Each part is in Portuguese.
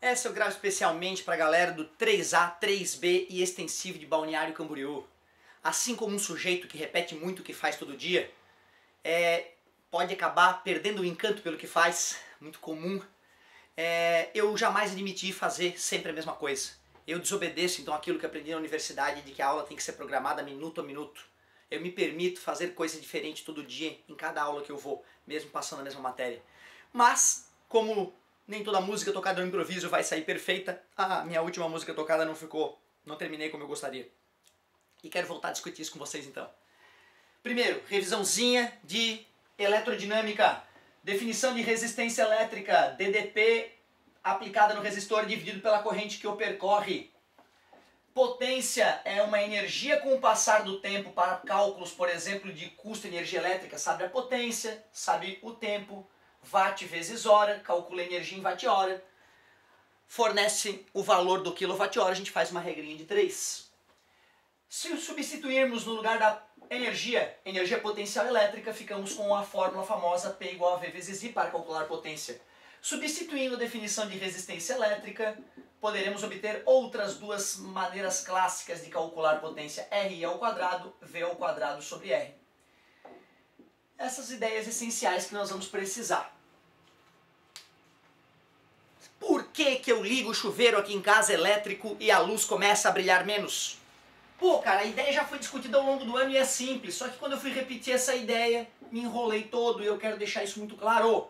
Essa eu gravo especialmente para a galera do 3A, 3B e extensivo de Balneário Camboriú. Assim como um sujeito que repete muito o que faz todo dia, pode acabar perdendo o encanto pelo que faz, muito comum. Eu jamais admiti fazer sempre a mesma coisa. Eu desobedeço então aquilo que aprendi na universidade de que a aula tem que ser programada minuto a minuto. Eu me permito fazer coisa diferente todo dia, em cada aula que eu vou, mesmo passando a mesma matéria. Mas, como nem toda música tocada no improviso vai sair perfeita, a minha última música tocada não terminei como eu gostaria. E quero voltar a discutir isso com vocês então. Primeiro, revisãozinha de eletrodinâmica. Definição de resistência elétrica, DDP aplicada no resistor dividido pela corrente que o percorre. Potência é uma energia com o passar do tempo para cálculos, por exemplo, de custo de energia elétrica. Sabe a potência, sabe o tempo, watt vezes hora, calcula a energia em watt-hora. Fornece o valor do quilowatt-hora, a gente faz uma regrinha de 3. Se substituirmos no lugar da energia potencial elétrica, ficamos com a fórmula famosa P igual a V vezes I para calcular potência. Substituindo a definição de resistência elétrica, poderemos obter outras duas maneiras clássicas de calcular potência, RI ao quadrado, V ao quadrado sobre R. Essas ideias essenciais que nós vamos precisar. Por que eu ligo o chuveiro aqui em casa elétrico e a luz começa a brilhar menos? Pô, cara, a ideia já foi discutida ao longo do ano e é simples, só que quando eu fui repetir essa ideia, me enrolei todo e eu quero deixar isso muito claro.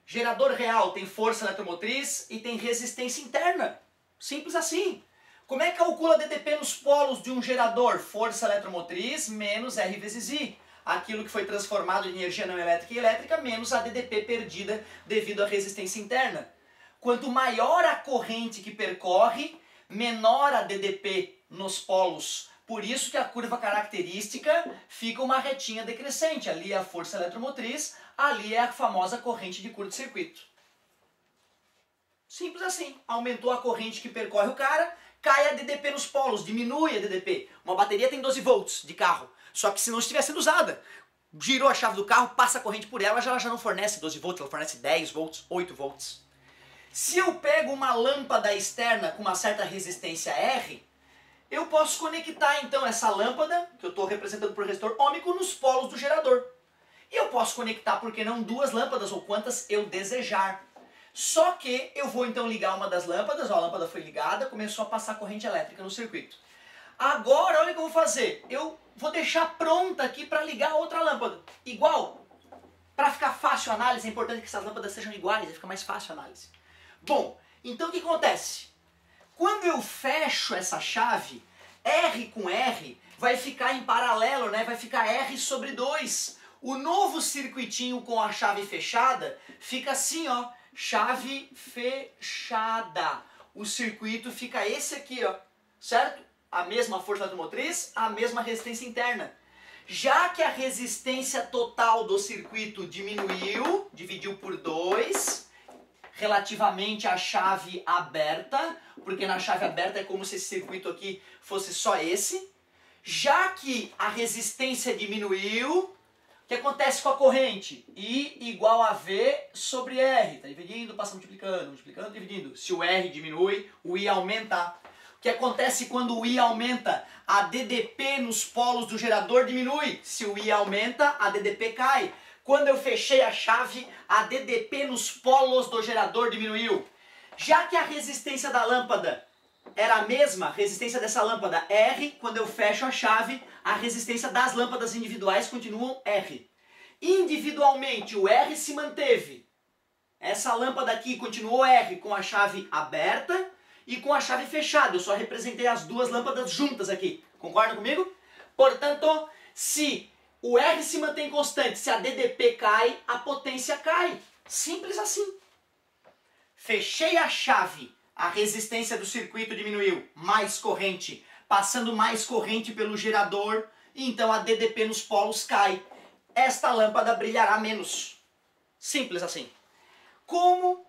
Gerador real tem força eletromotriz e tem resistência interna. Simples assim. Como é que calcula DDP nos polos de um gerador? Força eletromotriz menos R vezes I. Aquilo que foi transformado em energia não elétrica e elétrica menos a DDP perdida devido à resistência interna. Quanto maior a corrente que percorre, menor a DDP nos polos. Por isso que a curva característica fica uma retinha decrescente. Ali é a força eletromotriz, ali é a famosa corrente de curto-circuito. Simples assim. Aumentou a corrente que percorre o cara, cai a DDP nos polos, diminui a DDP. Uma bateria tem 12 volts de carro, só que se não estiver sendo usada, girou a chave do carro, passa a corrente por ela já não fornece 12 volts, ela fornece 10 volts, 8 volts. Se eu pego uma lâmpada externa com uma certa resistência R, eu posso conectar então essa lâmpada, que eu estou representando por resistor ôhmico, nos polos do gerador. E eu posso conectar, por que não, duas lâmpadas ou quantas eu desejar. Só que eu vou então ligar uma das lâmpadas, ó, a lâmpada foi ligada, começou a passar corrente elétrica no circuito. Agora, olha o que eu vou fazer. Eu vou deixar pronta aqui para ligar outra lâmpada. Igual. Para ficar fácil a análise, é importante que essas lâmpadas sejam iguais, aí fica mais fácil a análise. Bom, então o que acontece? Quando eu fecho essa chave, R com R vai ficar em paralelo, né? Vai ficar R sobre 2. O novo circuitinho com a chave fechada fica assim, ó, chave fechada. O circuito fica esse aqui, ó, certo? A mesma força eletromotriz, a mesma resistência interna. Já que a resistência total do circuito diminuiu, dividiu por 2, relativamente à chave aberta, porque na chave aberta é como se esse circuito aqui fosse só esse. Já que a resistência diminuiu, o que acontece com a corrente? I igual a V sobre R. Está dividindo, passa multiplicando, multiplicando, dividindo. Se o R diminui, o I aumenta. O que acontece quando o I aumenta? A DDP nos polos do gerador diminui. Se o I aumenta, a DDP cai. Quando eu fechei a chave, a DDP nos polos do gerador diminuiu. Já que a resistência da lâmpada era a mesma, a resistência dessa lâmpada R, quando eu fecho a chave, a resistência das lâmpadas individuais continuam R. Individualmente, o R se manteve. Essa lâmpada aqui continuou R com a chave aberta e com a chave fechada. Eu só representei as duas lâmpadas juntas aqui. Concordam comigo? Portanto, se o R se mantém constante, se a DDP cai, a potência cai. Simples assim. Fechei a chave, a resistência do circuito diminuiu, mais corrente, passando mais corrente pelo gerador, e então a DDP nos polos cai. Esta lâmpada brilhará menos. Simples assim. Como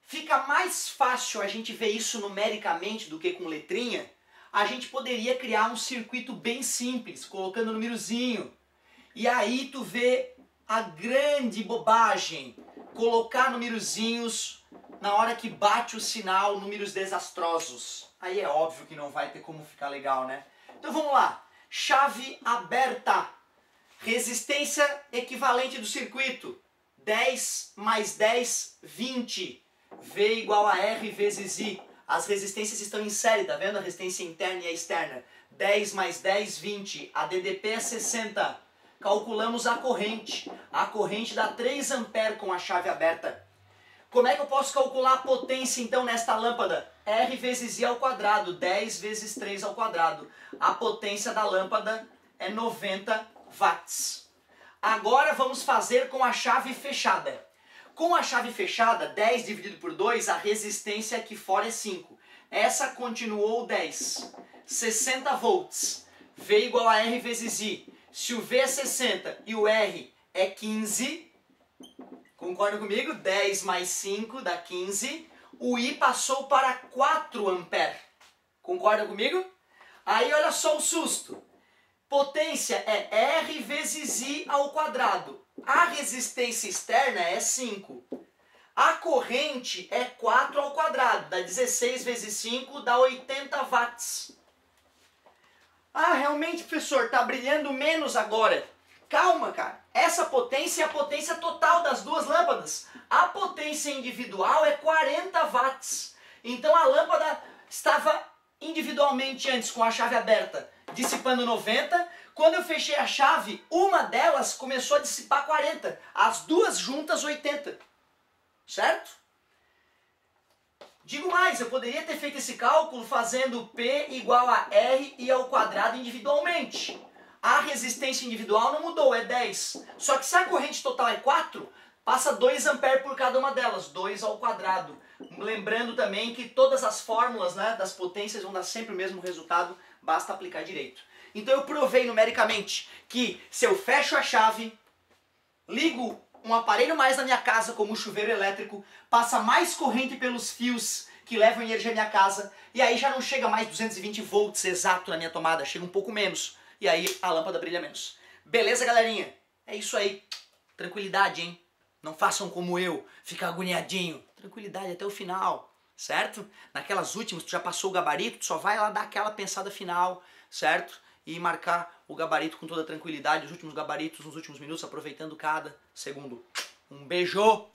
fica mais fácil a gente ver isso numericamente do que com letrinha, a gente poderia criar um circuito bem simples, colocando númerozinho. E aí tu vê a grande bobagem, colocar númerozinhos na hora que bate o sinal, números desastrosos. Aí é óbvio que não vai ter como ficar legal, né? Então vamos lá. Chave aberta. Resistência equivalente do circuito. 10 mais 10, 20. V igual a R vezes I. As resistências estão em série, tá vendo? A resistência interna e a externa. 10 mais 10, 20. A DDP é 60. Calculamos a corrente. A corrente dá 3 A com a chave aberta. Como é que eu posso calcular a potência então nesta lâmpada? R vezes I ao quadrado, 10 vezes 3 ao quadrado. A potência da lâmpada é 90 watts. Agora vamos fazer com a chave fechada. Com a chave fechada, 10 dividido por 2, a resistência aqui fora é 5. Essa continuou 10. 60 volts. V igual a R vezes I. Se o V é 60 e o R é 15... Concorda comigo? 10 mais 5 dá 15. O I passou para 4 ampere. Concorda comigo? Aí olha só o susto. Potência é R vezes I ao quadrado. A resistência externa é 5. A corrente é 4 ao quadrado. Dá 16 vezes 5 dá 80 watts. Ah, realmente, professor, está brilhando menos agora. Calma, cara. Essa potência é a potência total das duas lâmpadas. A potência individual é 40 watts. Então a lâmpada estava individualmente antes com a chave aberta, dissipando 90. Quando eu fechei a chave, uma delas começou a dissipar 40. As duas juntas 80. Certo? Digo mais, eu poderia ter feito esse cálculo fazendo P igual a R e ao quadrado individualmente. A resistência individual não mudou, é 10. Só que se a corrente total é 4, passa 2 amperes por cada uma delas, 2 ao quadrado. Lembrando também que todas as fórmulas, né, das potências vão dar sempre o mesmo resultado, basta aplicar direito. Então eu provei numericamente que se eu fecho a chave, ligo um aparelho mais na minha casa, como o chuveiro elétrico, passa mais corrente pelos fios que levam energia à minha casa, e aí já não chega mais 220 volts exato na minha tomada, chega um pouco menos. E aí a lâmpada brilha menos. Beleza, galerinha? É isso aí. Tranquilidade, hein? Não façam como eu, ficar agoniadinho. Tranquilidade até o final, certo? Naquelas últimas, tu já passou o gabarito, tu só vai lá dar aquela pensada final, certo? E marcar o gabarito com toda tranquilidade, os últimos gabaritos nos últimos minutos, aproveitando cada segundo. Um beijo!